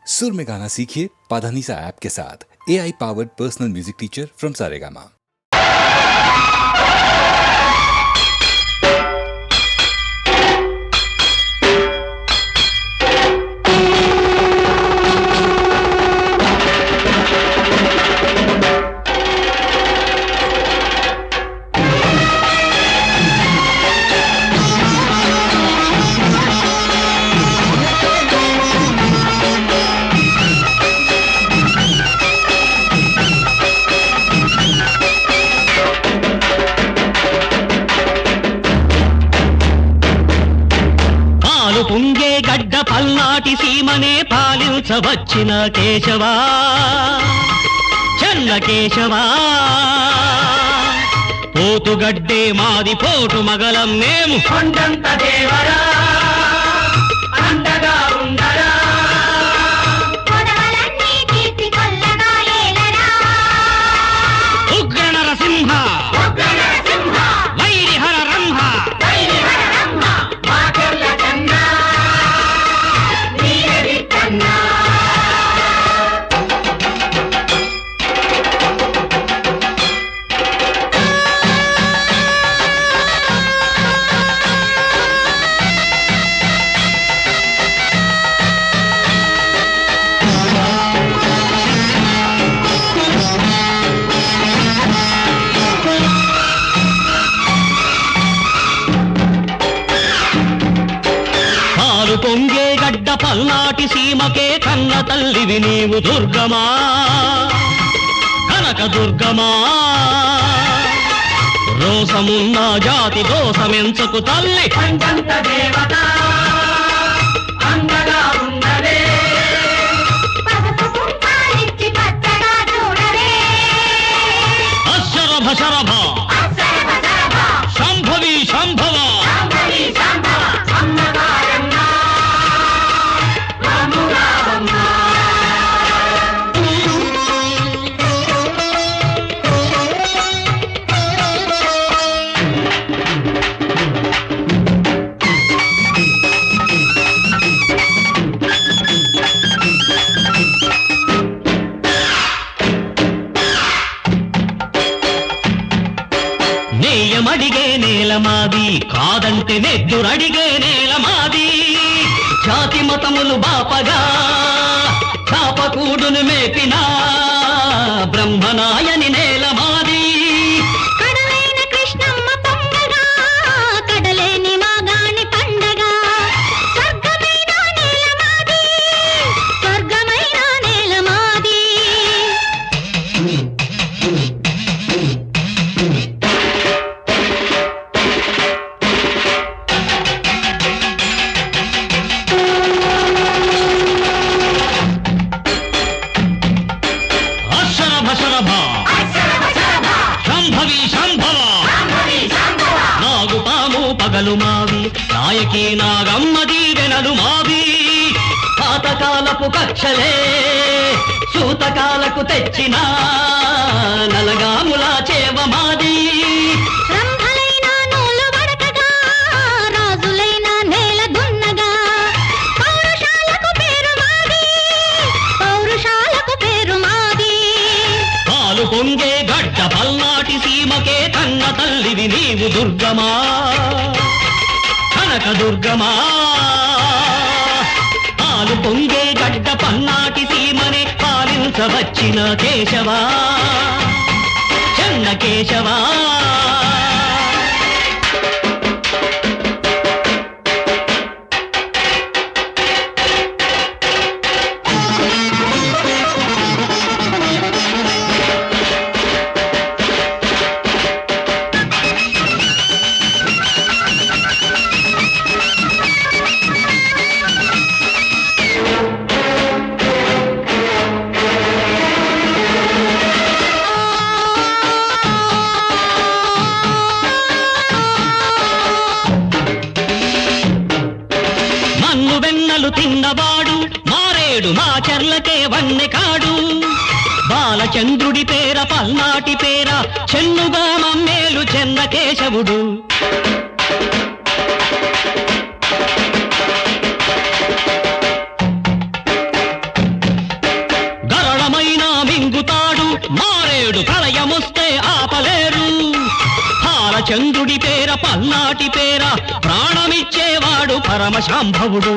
सुर में गाना सीखिए पाधानीसा ऐप के साथ। AI powered personal music teacher from Saregama. పుంగే గడ్డ పల్నాటి సీమనే పాలించవచ్చిన కేశవా చెన్న కేశవా పోతుగడ్డే మాది పోటు మగలం మేము కొండంత దేవరా అండగా ఉండరా ఉగ్ర నరసింహ వైరిహర రంహ పొంగే గడ్డ పల్నాటి సీమకే కన్న తల్లివి నీవు దుర్గమా కనక దుర్గమా రోసమున్న జాతి దోసమెంచకు తల్లి పంచంత దేవత అండగా ఉన్నదే అశరభ శరభ శంభవి శంభవ నేయమడిగే నేల మాది కాదంటే నెద్దురడిగే నేల మాది జాతి మతములు బాపగా చాపకూడును మేపిన బ్రహ్మనాయని నేల మాది కడలైన కృష్ణమ్మ పండగ కడలేని మాగాణి పండగ స్వర్గమైన నేల మాది స్వర్గమైన నేల మాది శంభవి శంభవ నాగుపాము పగలు మావి నాయకి నాగమ్మ దీవెనలు మావి పాతకాలపు కక్షలే సూతకాలకు తెచ్చిన నలగాముల చేవ మాది రంభలైన నూలు వడకగా రాజులైన నేల దున్నగా పౌరుషాలకు పేరు మాది పౌరుషాలకు పేరు మాది పాలు పొంగే గడ్డ పల్నాటి సీమకే కన్న తల్లివి నీవు దుర్గమా కనక దుర్గమా పాలు పొంగే గడ్డ పల్నాటి సీమనే పాలించవచ్చిన కేశవా చెన్న కేశవా వెన్నలు తిన్నవాడు మారేడు మా చెర్లకే వన్నె కాడు బాలచంద్రుడి పేర పల్నాటి పేర చెన్నుగా మమ్మేలు చెన్న కేశవుడు పల్నాటి పేర ప్రాణమిచ్చేవాడు పరమశాంభవుడు.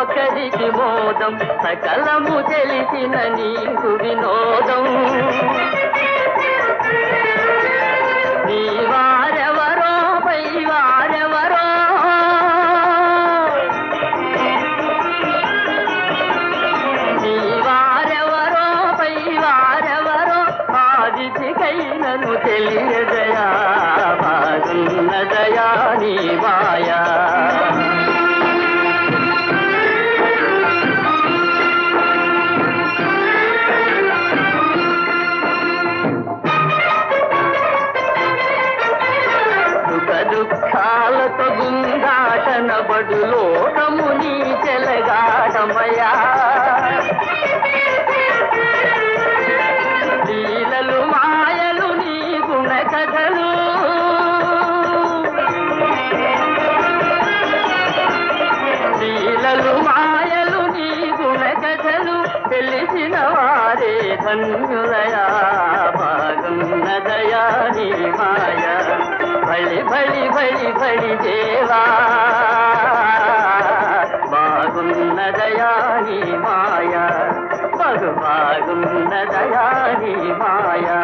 ఒకరికి మోదం సకలము తెలిసిన నీకు వినోదం. నీ వారెవరో పై వారెవరో నీ వారెవరో పై వారెవరో ఆదితికైనను తెలియదయా బాగున్నదయా నీ మాయా. దుఃఖాలతో గుండాటన బడు లోకము నీ చెలగాటమయా. లీలలు మాయలు నీ గుణ కథలు లీలలు మాయలు నీ గుణ కథలు తెలిసిన వారే ధన్యులయా బాగున్నదయా నీ మాయా. బళి బళి బళి బళి దేవా బాగున్నదయా నీ మాయా బాగున్నదయా నీ మాయా.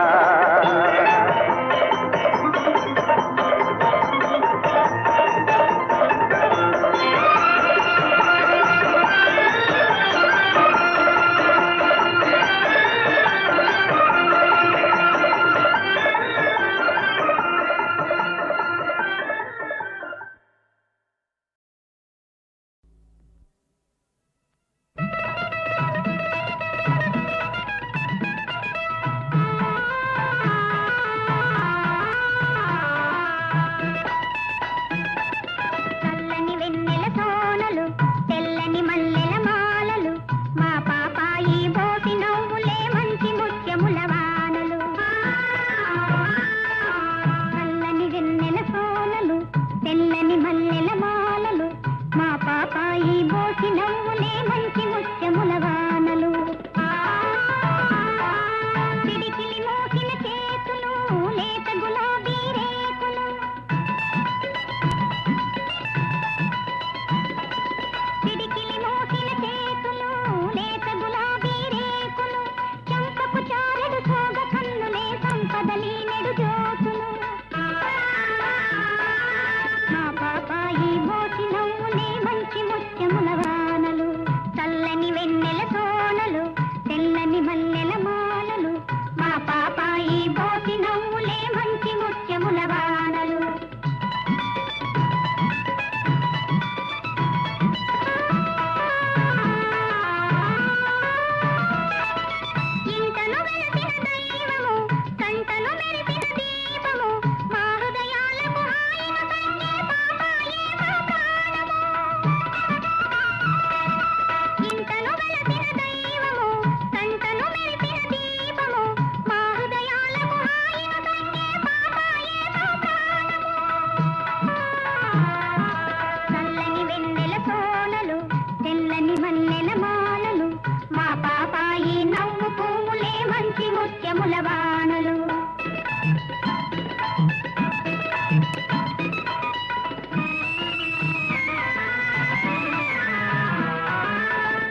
ముత్యముల వానలు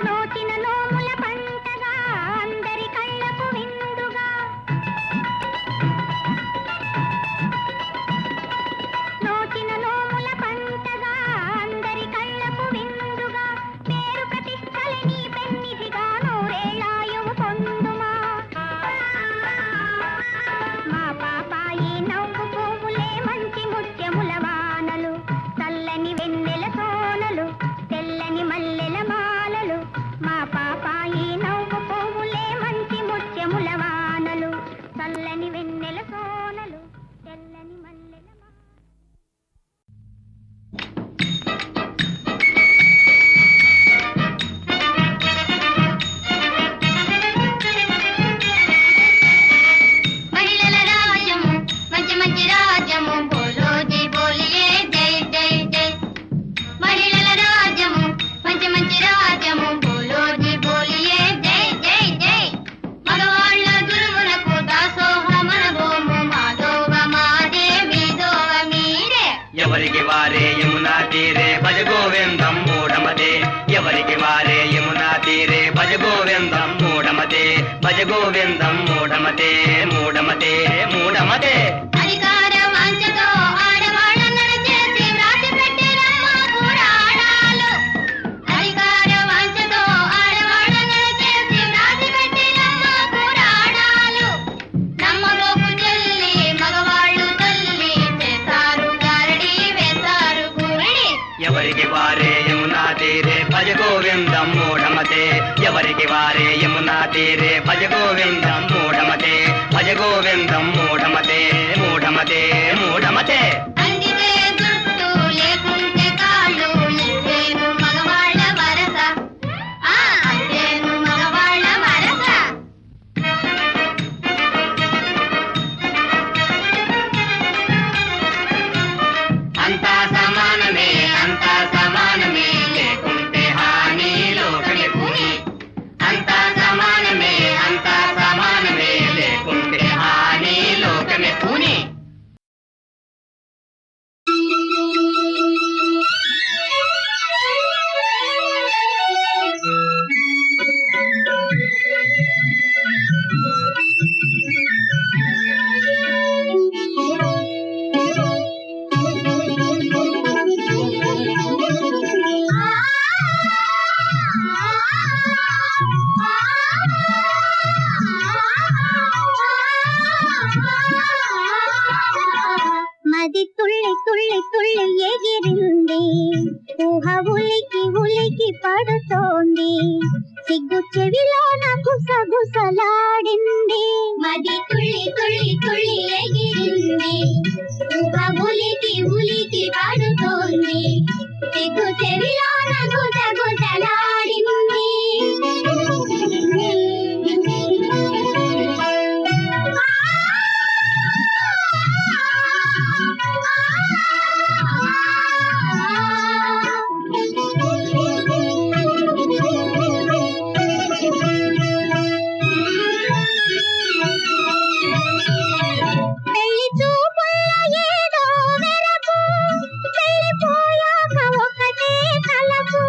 నోచిన నోముల పంటగా అందరి కళ్ళకు విందుగా నోచిన నోముల పంటగా అందరి కళ్ళకు విందుగా పేరు ప్రతిష్టలు నీ పెన్నిధిగా నూరేళ్ళాయువు పొందుమా మా పాపాయి నవ్వు పువ్వులే మంచి ముత్యముల వానలు చల్లని వెన్నెల సోనలు తెల్లని మల్లెల మాలలు మా పాపాయి నవ్వు పువ్వులే మంచి ముత్యముల వానలు చల్లని వెన్నెల సోనలు తెల్లని మల్లెల మాలలు మహిళల రాజ్యము మంచి మంచి రాజ్యము బోలోజీ బోలియే జై జై జై మహిళల రాజ్యము మంచి మంచి రాజ్యము బోలోజీ బోలియే జై జై జై మగవాళ్ళ గురువులకు దాసోహమనబోము మాధోవ మాదే మీదోవ మీరే ఎవరికి వారే యమునా తీరే భజ గోవిందం మూఢమతే ఎవరికి వారే యమునా తీరే భజ గోవిందం మూఢమతే భజ గోవిందం మూఢమతే మూఢమతే మూఢమతే అధికార వాంఛతో ఆడవాళ్ళందరూ చేసి వ్రాసి పెట్టిరమ్మ పురాణాలు అధికార వాంఛతో ఆడవాళ్ళందరూ చేసి వ్రాసి పెట్టిరమ్మ పురాణాలు నమ్మబోకు చెల్లి మగవాళ్ళు తల్లి చేస్తారు గారడి వేస్తారు గురడి ఎవరికి వారే యమునా తీరే భజ గోవిందం మూఢమతే ఎవరికి వారే యమునా తీరే భజ గోవిందం మూఢమతే భజ గోవిందం మూఢమతే మూఢమతే మూఢమతే అందితే జుట్టు లేకుంటే కాళ్ళు ఇంతేను మగవాళ్ళ వరస అంతేను మగవాళ్ళ వరస అంతా సమానమే అంతా సమానమే లేకుంటే హాని లోకమే పూని అంతా సమానమే అంతా సమానమే లేకుంటే హాని లోకమే పూని మది తుళ్ళి తుళ్ళి తుళ్ళి ఎగిరింది ఊహ ఉలికి ఉలికి పడుతోంది సిగ్గు చెవిలోన గుసగుసలాడింది మది తుళ్ళి తుళ్ళి తుళ్ళి ఎగిరింది ఊహ ఉలికి ఉలికి పడుతోంది సిగ్గు చెవిలోన గుసగుసలాడింది పెళ్లి చూపుల్లో ఏదో వెరపు పెళ్లిపోయాక ఒకటే తలపు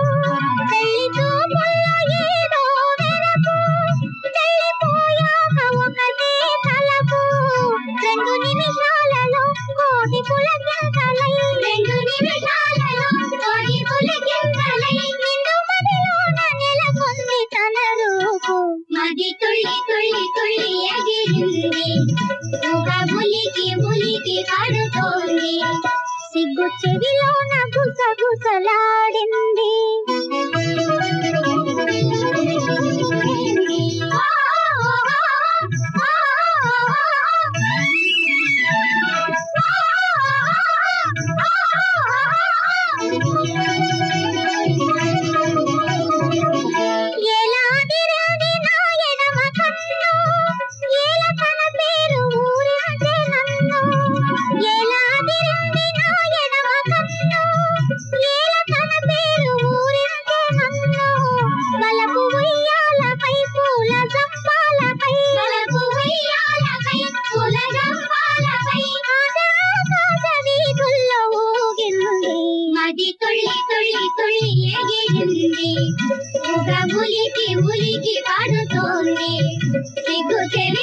పెళ్లి చూపుల్లో ఏదో వెరపు పెళ్లిపోయాక ఒకటే తలపు 2 నిమిషాలలో కోటి పులకింతలై 2 నిమిషాలలో కోటి పులకింతలై నిండు మదిలోన నెలకొంది తన రూపు మది తుళ్ళి తుళ్ళి తుళ్ళి ఎగిరింది ఊహ ఉలికి ఉలికి పడుతోంది సిగ్గు చెవిలోన గుసగుసలాడింది ఏలాదిరేది నా ఎడమ కన్ను ఏల తన పేరు ఊరించే నన్ను ఏలాదిరేది నా ఎడమ కన్ను ఏల తన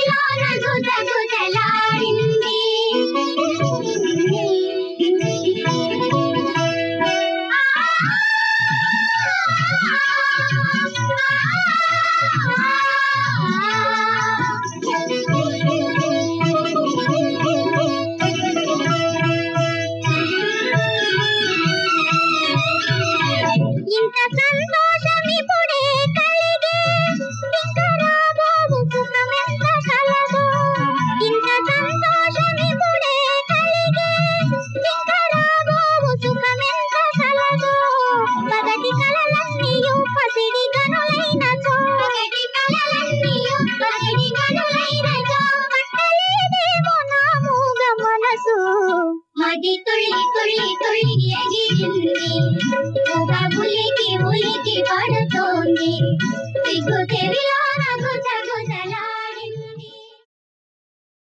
చెవిలోన గుదగుదలాడింది ఇంత సంతోషమిప్పుడే కలిగే ఇంకా రాబోవు సుఖమెంత కలదో ఇంత సంతోషమిప్పుడే కలిగే ఇంకా రాబోవు సుఖమెంత కలదో పగటి కలలన్నీయు పసిడి గనులైనచో పగటి కలలన్నీయు పసిడి గనులైనచో పట్టలేదేమో నా మూగ మనసు మది తుళ్ళి తుళ్ళి తుళ్ళి ఎగిరింది ఉలికి ఉలికి పడుతోంది సిగ్గు తెరిలో